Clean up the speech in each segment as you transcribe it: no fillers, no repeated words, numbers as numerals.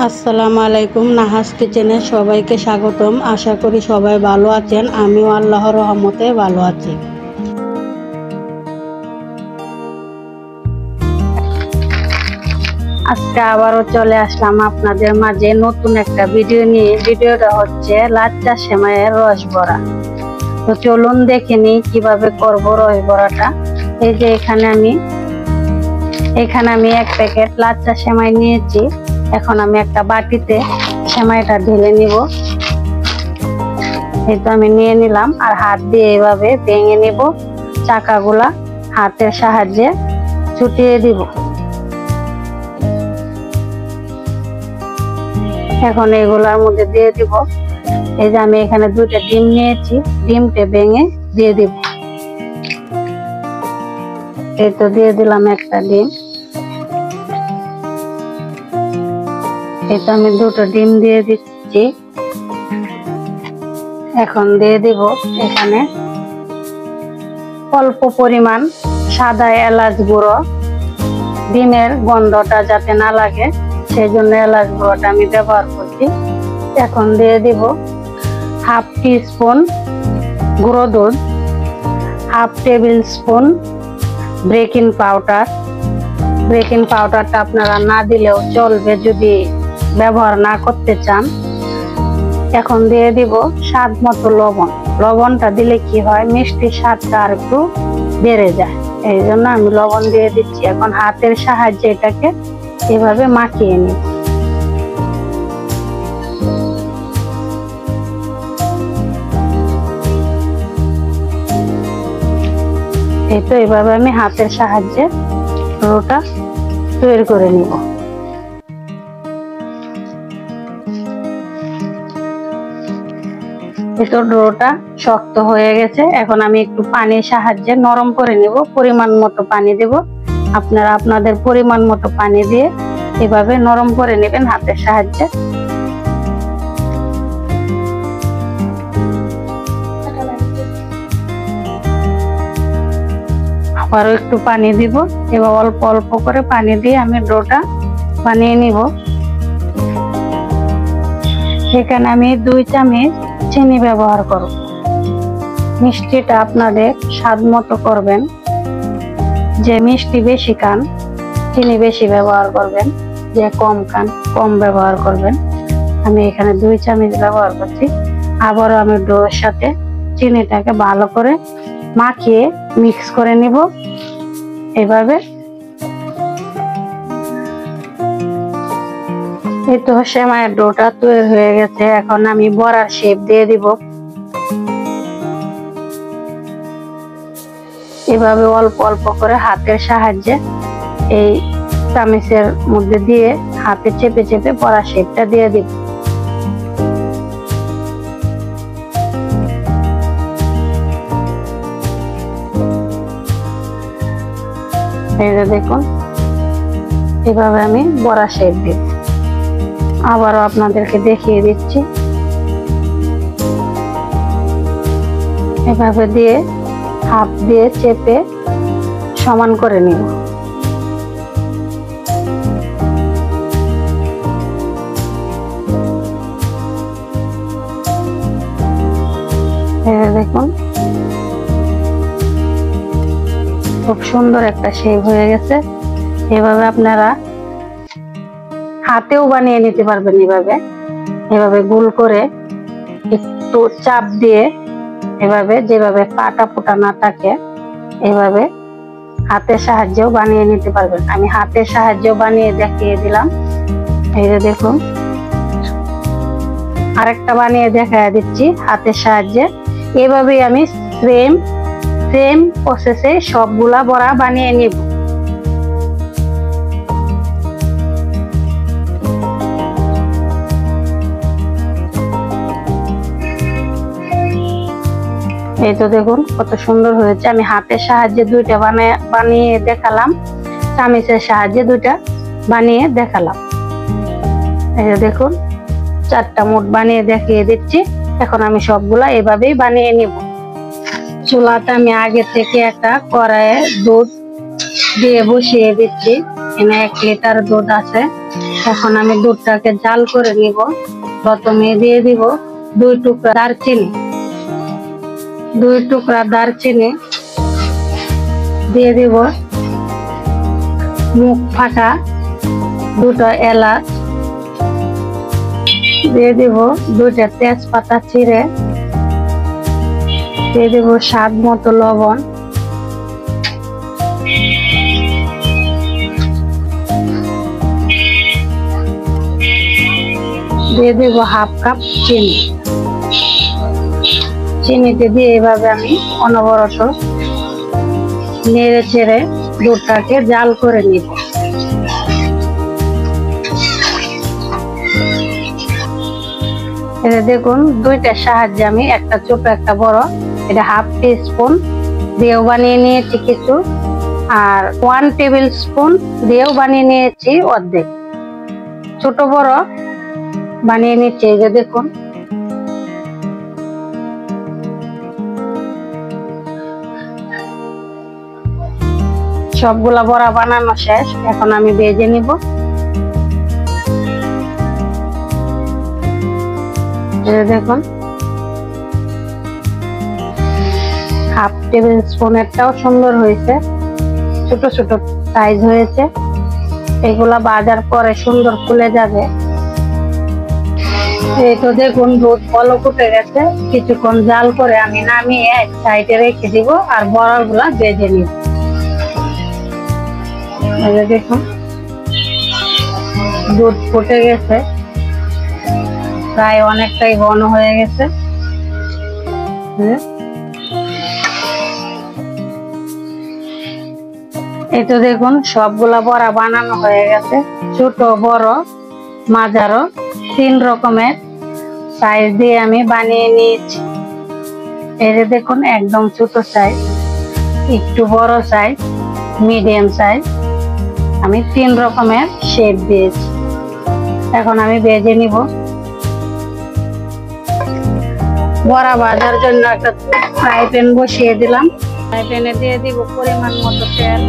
আসসালামু আলাইকুম। নাহাস কিচেনে সবাইকে স্বাগতম। আশা করি সবাই ভালো আছেন। আমিও আল্লাহর রহমতে ভালো আছি। আজকে আবারও চলে আসলাম আপনাদের মাঝে নতুন একটা ভিডিও নিয়ে। ভিডিওটা হচ্ছে লাচ্চা সেমাইয়ের রস বড়া। তো চলুন দেখে নিই কিভাবে করব রস বড়াটা। এই যে এখানে আমি এক প্যাকেট লাচ্চা সেমাই নিয়েছি। এখন আমি একটা বাটিতে সেমাইটা ঢেলে নিব। এই তো আমি নিয়ে নিলাম, আর হাত দিয়ে এভাবে ভেঙে নিব। চাকাগুলা হাতের সাহায্যে ছুটিয়ে দিব। এখন এগুলার মধ্যে দিয়ে দিব। এই যে আমি এখানে দুটো ডিম নিয়েছি, ডিমটা ভেঙে দিয়ে দিব। এই তো দিয়ে দিলাম একটা ডিম। এই তো আমি দুটো ডিম দিয়ে দিচ্ছি। এখন দিয়ে দিব এখানে অল্প পরিমাণ সাদা এলাচ গুঁড়ো। ডিমের গন্ধটা যাতে না লাগে সেই জন্য এলাচ গুঁড়োটা আমি ব্যবহার করছি। এখন দিয়ে দিব হাফ টি স্পুন গুঁড়ো দুধ, half table spoon baking powder. Baking পাউডারটা আপনারা না দিলেও চলবে যদি ব্যবহার না করতে চান। এখন দিয়ে দিব স্বাদ মতো লবণ। লবণটা দিলে কি হয়, মিষ্টির স্বাদটা আর একটু বেড়ে যায়, এই জন্য আমি লবণ দিয়ে দিচ্ছি। এখন হাতের সাহায্যে এটাকে এভাবে মাখিয়ে নিই। এই তো এভাবে আমি হাতের সাহায্যে ডোটা তৈরি করে নিব। ডোটা শক্ত হয়ে গেছে। এখন আমি একটু পানির সাহায্যে নরম করে নিব। পরিমাণ মতো পানি দেব। আপনারা আপনাদের পরিমাণ মতো পানি দিয়ে এভাবে নরম করে নেবেন হাতের সাহায্যে। আবারও একটু পানি দিব। এবার অল্প অল্প করে পানি দিয়ে আমি ডোটা বানিয়ে নিব। এখানে আমি 2 চামচ চিনি ব্যবহার করব। মিষ্টিটা আপনাদের স্বাদ মতো করবেন। যে মিষ্টি বেশি খান চিনি বেশি ব্যবহার করবেন, যে কম খান কম ব্যবহার করবেন। আমি এখানে 2 চামচ ব্যবহার করছি। আবারও আমি ডোর সাথে চিনিটাকে ভালো করে মাখিয়ে মিক্স করে নিব। এভাবে এই তো সেমাইয়ের ডোটা তৈরি হয়ে গেছে। এখন আমি বড়ার শেপ দিয়ে দিব। এভাবে অল্প অল্প করে হাতের সাহায্যে এই চামচের মধ্যে দিয়ে হাতে চেপে চেপে বড়া শেপটা দিয়ে দিব। এই যে দেখুন, এভাবে আমি বড়া শেপ দিই। আবারও আপনাদেরকে দেখিয়ে দিচ্ছি। এভাবে দিয়ে হাত দিয়ে চেপে সমান করে নিব। দেখুন খুব সুন্দর একটা শেপ হয়ে গেছে। এভাবে আপনারা হাতেও বানিয়ে নিতে পারবেন। এভাবে গোল করে একটু চাপ দিয়ে এভাবে, যেভাবে কাটা ফুটা না থাকে, এভাবে হাতের সাহায্যেও বানিয়ে নিতে পারবেন। আমি হাতের সাহায্যেও বানিয়ে দেখিয়ে দিলাম। এই যে দেখুন, আরেকটা বানিয়ে দেখায় দিচ্ছি হাতের সাহায্যে। এভাবেই আমি সেম প্রসেসে সবগুলা বড়া বানিয়ে নিব। এই তো দেখুন কত সুন্দর হয়েছে। আমি হাতের সাহায্যে 2টা বানিয়ে দেখালাম, চামচের সাহায্যে 2টা বানিয়ে দেখালাম। এই যে দেখুন 4টা মোট বানিয়ে দেখিয়ে দিচ্ছি। এখন আমি সবগুলা এভাবেই বানিয়ে নিব। চুলাতে আমি আগে থেকে একটা কড়াইয়ে দুধ দিয়ে বসিয়ে দিচ্ছি। এখানে 1 লিটার দুধ আছে। এখন আমি দুধটাকে জাল করে নিব। প্রথমে দিয়ে দিব 2 টুকরা দারচিনি, 2 টুকরা দারচিনি দিয়ে দিব মুখ ফাটা 2টা এলাচ, দিয়ে দিব 2টা তেজপাতা চিড়ে, দিয়ে দিব স্বাদ মতো লবণ, দিয়ে দিব 1/2 কাপ চিনি। চিনিতে দিয়ে এভাবে আমি অনবরত নেড়ে চেড়ে দুধটাকে জাল করে নিব। এটা দেখুন 2টার সাহায্যে আমি একটা ছোট একটা বড়, এটা 1/2 টিস্পুন দিয়েও বানিয়ে নিয়েছি কিছু, আর 1 টেবিল স্পুন দিয়েও বানিয়ে নিয়েছি অর্ধেক। ছোট বড় বানিয়ে নিচ্ছি। এই যে দেখুন সবগুলা বড়া বানানো শেষ। এখন আমি ভেজে নিব। দেখুন 1/2 টেবিল স্পুনেরটাও সুন্দর হয়েছে, ছোট ছোট সাইজ হয়েছে। এগুলা ভাজার পরে সুন্দর ফুলে যাবে। এই তো দেখুন দুধ বলক উঠে গেছে। কিছুক্ষণ জাল করে আমি নামিয়ে এক সাইডে রেখে দিব আর বড়াগুলা ভেজে নিব। দেখুন দুধ ফুটে গেছে, প্রায় অনেকটাই ঘন হয়ে গেছে। এই তো দেখুন সবগুলা বড়া বানানো হয়ে গেছে। ছোট বড় মাঝারো 3 রকমের সাইজ দিয়ে আমি বানিয়ে নিয়েছি। এই যে দেখুন একদম ছোট সাইজ, একটু বড় সাইজ, মিডিয়াম সাইজ, আমি 3 রকমের শেপ দিয়েছি। এখন আমি ভেজে নিব। বড়া ভাজার জন্য একটা ফ্রাই প্যান বসিয়ে দিলাম। ফ্রাই প্যানে দিয়ে দিব পরিমাণ মতো তেল।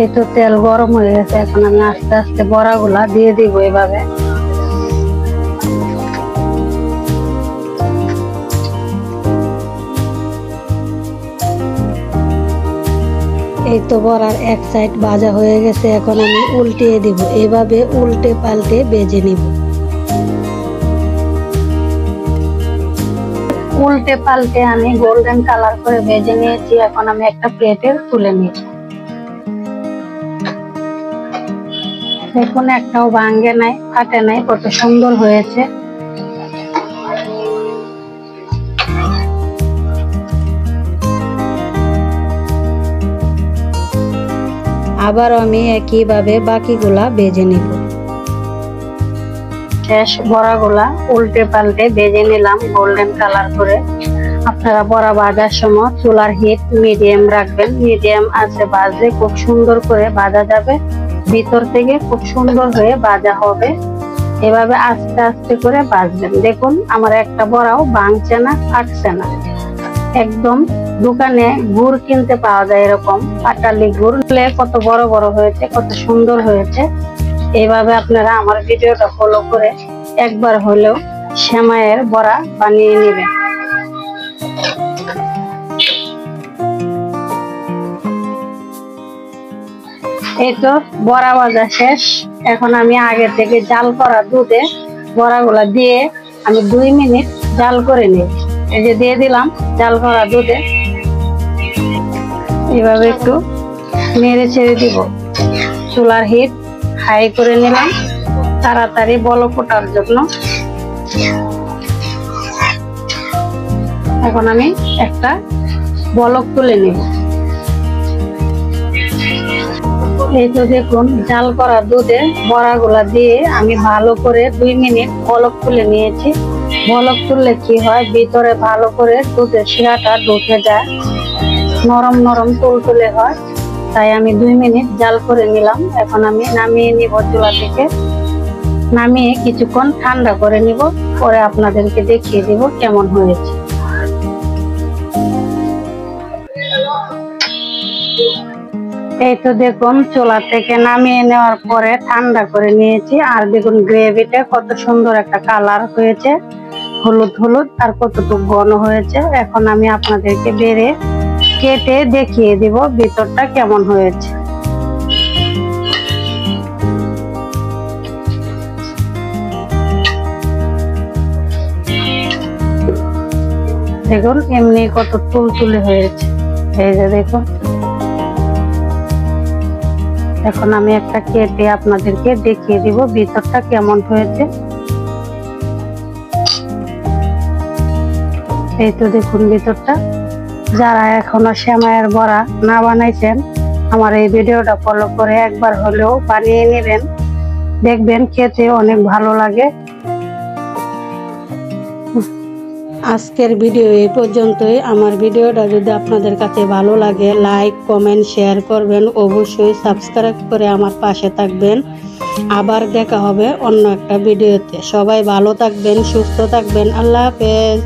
এই তো তেল গরম হয়ে গেছে। এখন আমি আস্তে আস্তে বড়াগুলা দিয়ে দিব এভাবে। এই তো বড়ার এক সাইড ভাজা হয়ে গেছে। এখন আমি উল্টিয়ে দিব। এভাবে উল্টে পাল্টে ভেজে নিব। উল্টে পাল্টে আমি গোল্ডেন কালার করে ভেজে নিয়েছি। এখন আমি একটা প্লেটে তুলে নিব। দেখুন একটাও ভাঙে নাই, ফাটে নাই, কত সুন্দর হয়েছে। আবার আমি একইভাবে বাকিগুলা ভেজে নিব। শেষ বড়াগুলা উল্টে পাল্টে ভেজে নিলাম গোল্ডেন কালার করে। আপনারা বড়া ভাজার সময় চুলার হিট মিডিয়াম রাখবেন। মিডিয়াম আছে ভাজলে খুব সুন্দর করে ভাজা যাবে, ভিতর থেকে খুব সুন্দর হয়ে ভাজা হবে। এভাবে আস্তে আস্তে করে ভাজবেন। দেখুন আমার একটা বড়াও ভাঙছে না, ফাটছে না। একদম দোকানে গুড় কিনতে পাওয়া যায় এরকম পাটালি গুড়, কত বড় বড় হয়েছে, কত সুন্দর হয়েছে। এইভাবে আপনারা আমার ভিডিওটা ফলো করে একবার হলেও সেমাইয়ের বড়া বানিয়ে নেবেন। এই তো বড়া ভাজা শেষ। এখন আমি আগে থেকে জাল করা দুধে বড়াগুলা দিয়ে আমি 2 মিনিট জাল করে নিই। এই যে দিয়ে দিলাম জাল করা দুধে। এভাবে একটু নেড়ে ছেড়ে দিব। চুলার হিট হাই করে নিলাম তাড়াতাড়ি বলক ওঠার জন্য। এখন আমি একটা বলক তুলে নিব। এই তো দেখুন জাল করা দুধে বড়াগুলা দিয়ে আমি ভালো করে 2 মিনিট বলক তুলে নিয়েছি। বলক তুললে কি হয়, ভিতরে ভালো করে দুধের শিরাটা ঢুকে যায়, নরম নরম তুলতুলে হয়। তাই আমি 2 মিনিট জাল করে নিলাম। এখন আমি নামিয়ে নিব চুলা থেকে। নামিয়ে কিছুক্ষণ ঠান্ডা করে নিব, পরে আপনাদেরকে দেখিয়ে দিব কেমন হয়েছে। এই তো দেখুন চুলা থেকে নামিয়ে নেওয়ার পরে ঠান্ডা করে নিয়েছি। আর দেখুন গ্রেভিটা কত সুন্দর একটা কালার হয়েছে, হলুদ হলুদ, আর কতটুকু ঘন হয়েছে। এখন আমি আপনাদেরকে বেড়ে কেটে দেখিয়ে দিব ভিতরটা কেমন হয়েছে। দেখুন এমনি কত তুলতুলে হয়েছে, এই যে দেখুন। এখন আমি একটা কেটে আপনাদেরকে দেখিয়ে দিব ভিতরটা কেমন হয়েছে। এই তো দেখুন ভিতরটা। যারা এখনো সেমাইয়ের বড়া না বানাইছেন, আমার এই ভিডিওটা ফলো করে একবার হলেও বানিয়ে নেবেন, দেখবেন খেতে অনেক ভালো লাগে। আজকের ভিডিও এই পর্যন্তই। আমার ভিডিওটা যদি আপনাদের কাছে ভালো লাগে, লাইক কমেন্ট শেয়ার করবেন, অবশ্যই সাবস্ক্রাইব করে আমার পাশে থাকবেন। আবার দেখা হবে অন্য একটা ভিডিওতে। সবাই ভালো থাকবেন, সুস্থ থাকবেন। আল্লাহ হাফেজ।